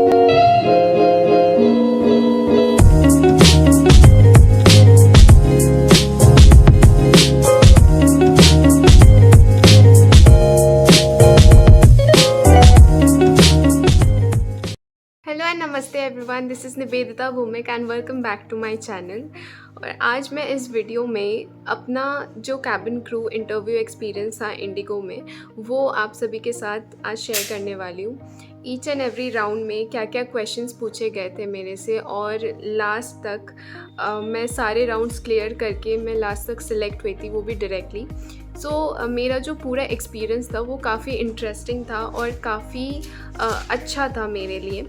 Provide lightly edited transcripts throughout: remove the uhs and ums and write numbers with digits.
Hello and नमस्ते everyone, this is Nivedita Bhoomik and welcome back to my channel. और आज मैं इस वीडियो में अपना जो कैबिन क्रू इंटरव्यू एक्सपीरियंस था इंडिगो में, वो आप सभी के साथ आज शेयर करने वाली हूँ। ईच एंड एवरी राउंड में क्या क्या क्वेश्चंस पूछे गए थे मेरे से, और लास्ट तक मैं सारे राउंड्स क्लियर करके मैं लास्ट तक सिलेक्ट हुई थी, वो भी डायरेक्टली। सो मेरा जो पूरा एक्सपीरियंस था वो काफ़ी इंटरेस्टिंग था और काफ़ी अच्छा था मेरे लिए,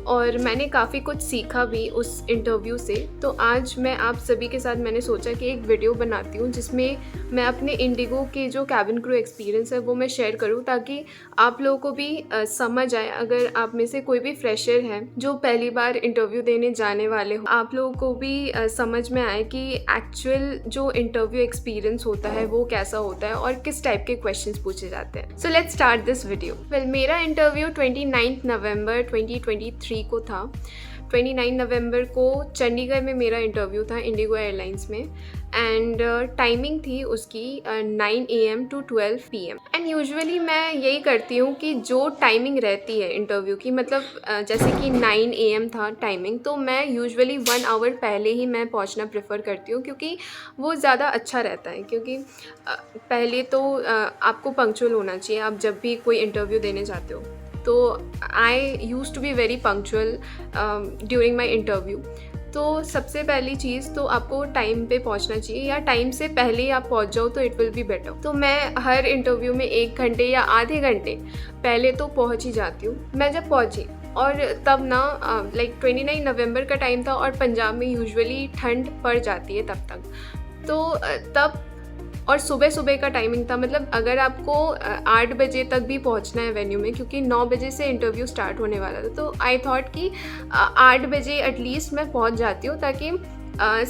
और मैंने काफ़ी कुछ सीखा भी उस इंटरव्यू से। तो आज मैं आप सभी के साथ मैंने सोचा कि एक वीडियो बनाती हूँ जिसमें मैं अपने इंडिगो के जो कैबिन क्रू एक्सपीरियंस है वो मैं शेयर करूँ, ताकि आप लोगों को भी समझ आए। अगर आप में से कोई भी फ्रेशर है जो पहली बार इंटरव्यू देने जाने वाले हो, आप लोगों को भी समझ में आए कि एक्चुअल जो इंटरव्यू एक्सपीरियंस होता है वो कैसा होता है और किस टाइप के क्वेश्चंस पूछे जाते हैं। So let's start this video. Well, मेरा इंटरव्यू 29 नवंबर 2023 को था। 29 नवंबर को चंडीगढ़ में मेरा इंटरव्यू था इंडिगो एयरलाइंस में, एंड टाइमिंग थी उसकी 9 AM to 12 PM। And usually मैं यही करती हूँ कि जो टाइमिंग रहती है इंटरव्यू की, मतलब जैसे कि 9 AM था टाइमिंग, तो मैं यूजुअली 1 आवर पहले ही मैं पहुँचना प्रेफर करती हूँ, क्योंकि वो ज़्यादा अच्छा रहता है। क्योंकि पहले तो आपको पंक्चुअल होना चाहिए आप जब भी कोई इंटरव्यू देने जाते हो। तो I used to be very punctual during my interview. तो सबसे पहली चीज़ तो आपको टाइम पे पहुंचना चाहिए, या टाइम से पहले ही आप पहुंच जाओ तो इट विल बी बेटर। तो मैं हर इंटरव्यू में 1 घंटे या आधे घंटे पहले तो पहुंच ही जाती हूँ। मैं जब पहुंची, और तब ना लाइक 29 नवंबर का टाइम था, और पंजाब में यूजुअली ठंड पड़ जाती है तब तक। तो तब और सुबह सुबह का टाइमिंग था, मतलब अगर आपको 8 बजे तक भी पहुंचना है वेन्यू में, क्योंकि 9 बजे से इंटरव्यू स्टार्ट होने वाला था। तो आई थॉट कि 8 बजे एटलीस्ट मैं पहुंच जाती हूँ, ताकि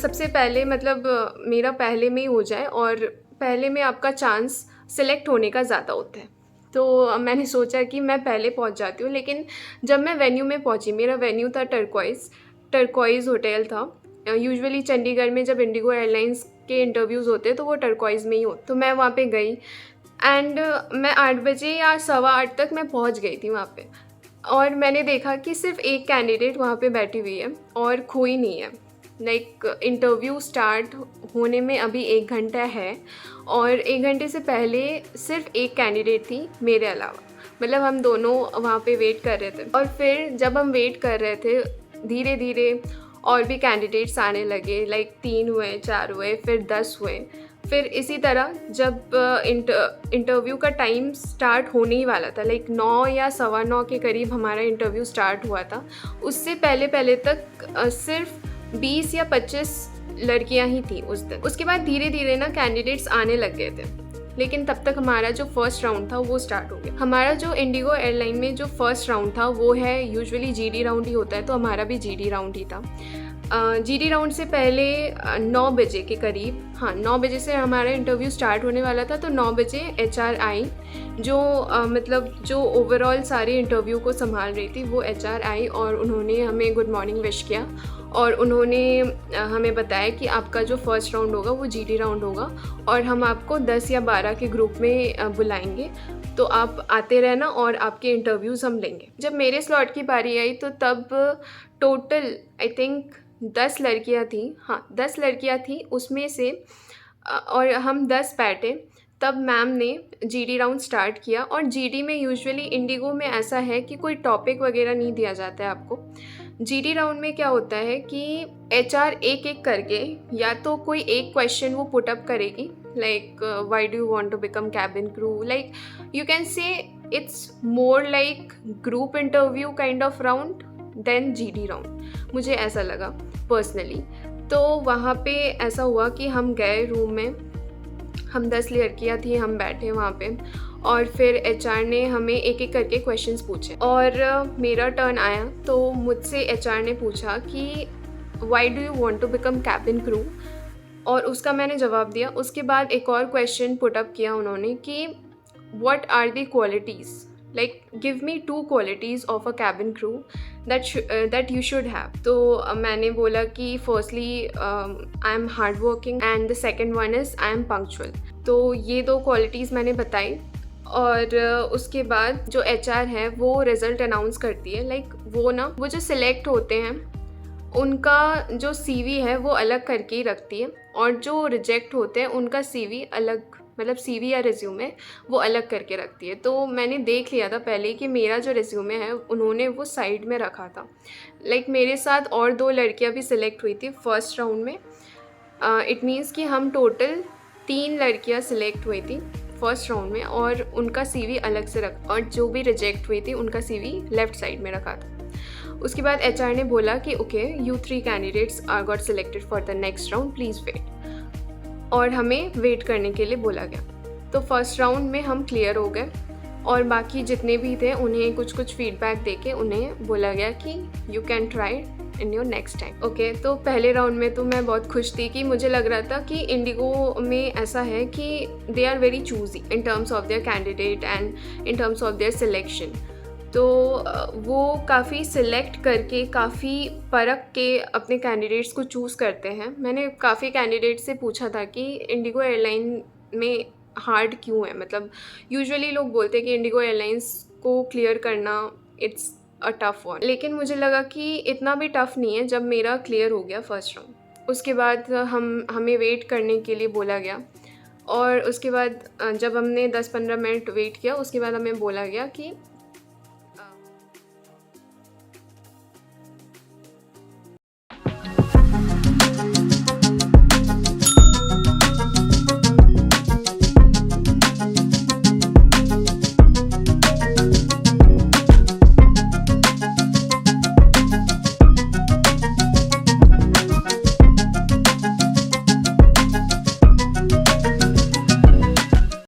सबसे पहले मतलब मेरा पहले में ही हो जाए, और पहले में आपका चांस सिलेक्ट होने का ज़्यादा होता है। तो मैंने सोचा कि मैं पहले पहुंच जाती हूँ। लेकिन जब मैं वेन्यू में पहुंची, मेरा वेन्यू था टर्कॉइज़ होटल था। यूजुअली चंडीगढ़ में जब इंडिगो एयरलाइंस के इंटरव्यूज़ होते हैं तो वो टर्कॉइज़ में ही होते। तो मैं वहाँ पे गई, एंड मैं 8 बजे या 8:15 तक मैं पहुँच गई थी वहाँ पे। और मैंने देखा कि सिर्फ एक कैंडिडेट वहाँ पे बैठी हुई है और कोई नहीं है। लाइक इंटरव्यू स्टार्ट होने में अभी 1 घंटा है, और 1 घंटे से पहले सिर्फ एक कैंडिडेट थी मेरे अलावा। मतलब हम दोनों वहाँ पे वेट कर रहे थे। और फिर जब हम वेट कर रहे थे, धीरे धीरे और भी कैंडिडेट्स आने लगे। लाइक 3 हुए, 4 हुए, फिर 10 हुए। फिर इसी तरह जब इंटरव्यू का टाइम स्टार्ट होने ही वाला था, लाइक 9 या 9:15 के करीब हमारा इंटरव्यू स्टार्ट हुआ था, उससे पहले तक सिर्फ 20 या 25 लड़कियां ही थी उस दिन। उसके बाद धीरे धीरे ना कैंडिडेट्स आने लग गए थे, लेकिन तब तक हमारा जो फर्स्ट राउंड था वो स्टार्ट हो गया। हमारा जो इंडिगो एयरलाइन में जो फर्स्ट राउंड था वो है यूजुअली जीडी राउंड ही होता है, तो हमारा भी जीडी राउंड ही था। जीडी राउंड से पहले 9 बजे के करीब, 9 बजे से हमारा इंटरव्यू स्टार्ट होने वाला था। तो 9 बजे एचआर आई, जो मतलब जो ओवरऑल सारे इंटरव्यू को संभाल रही थी, वो एचआर आई, और उन्होंने हमें गुड मॉर्निंग विश किया, और उन्होंने हमें बताया कि आपका जो फर्स्ट राउंड होगा वो जीडी राउंड होगा, और हम आपको 10 या 12 के ग्रुप में बुलाएंगे, तो आप आते रहना और आपके इंटरव्यूज़ हम लेंगे। जब मेरे स्लॉट की बारी आई तो तब टोटल आई थिंक 10 लड़कियां थी। 10 लड़कियां थी उसमें से, और हम 10 बैठे। तब मैम ने जीडी राउंड स्टार्ट किया। और जीडी में यूजुअली इंडिगो में ऐसा है कि कोई टॉपिक वगैरह नहीं दिया जाता है आपको। जीडी राउंड में क्या होता है कि एचआर एक एक करके, या तो कोई एक क्वेश्चन वो पुट अप करेगी, like why do you want to become cabin crew, like you can say it's more like group interview kind of round then GD round, मुझे ऐसा लगा पर्सनली। तो वहाँ पे ऐसा हुआ कि हम गए रूम में, हम 10 लड़कियाँ थी, हम बैठे वहाँ पे, और फिर एचआर ने हमें एक एक करके क्वेश्चंस पूछे। और मेरा टर्न आया तो मुझसे एचआर ने पूछा कि why do you want to become cabin crew, और उसका मैंने जवाब दिया। उसके बाद एक और क्वेश्चन पुट अप किया उन्होंने कि what are the qualities, like give me 2 qualities of a cabin crew that you should have. तो मैंने बोला कि firstly I am hard working and the second one is I am punctual. तो ये 2 qualities मैंने बताई। और उसके बाद जो एचआर है वो रिज़ल्ट अनाउंस करती है। लाइक वो जो सिलेक्ट होते हैं उनका जो सीवी है वो अलग करके ही रखती है, और जो रिजेक्ट होते हैं उनका सीवी अलग, मतलब सीवी या रिज्यूमे वो अलग करके रखती है। तो मैंने देख लिया था पहले कि मेरा जो रिज्यूमे है उन्होंने वो साइड में रखा था। लाइक मेरे साथ और 2 लड़कियां भी सिलेक्ट हुई थी फर्स्ट राउंड में। इट मीन्स कि हम टोटल 3 लड़कियां सिलेक्ट हुई थी फर्स्ट राउंड में, और उनका सीवी अलग से रखा, और जो भी रिजेक्ट हुई थी उनका सीवी लेफ़्ट साइड में रखा था। उसके बाद एचआर ने बोला कि okay, you 3 candidates are got selected for the next round, please wait. और हमें वेट करने के लिए बोला गया। तो फर्स्ट राउंड में हम क्लियर हो गए, और बाकी जितने भी थे उन्हें कुछ फीडबैक देके उन्हें बोला गया कि you can try in your next time. Okay, तो पहले राउंड में तो मैं बहुत खुश थी कि मुझे लग रहा था कि इंडिगो में ऐसा है कि they are very choosy in terms of their candidate and in terms of their selection. तो वो काफ़ी सिलेक्ट करके, काफ़ी परख के अपने कैंडिडेट्स को चूज़ करते हैं। मैंने काफ़ी कैंडिडेट से पूछा था कि इंडिगो एयरलाइन में हार्ड क्यों है, मतलब यूजुअली लोग बोलते हैं कि इंडिगो एयरलाइंस को क्लियर करना इट्स अ टफ वन, लेकिन मुझे लगा कि इतना भी टफ नहीं है जब मेरा क्लियर हो गया फर्स्ट राउंड। उसके बाद हमें वेट करने के लिए बोला गया, और उसके बाद जब हमने 10-15 मिनट वेट किया उसके बाद हमें बोला गया कि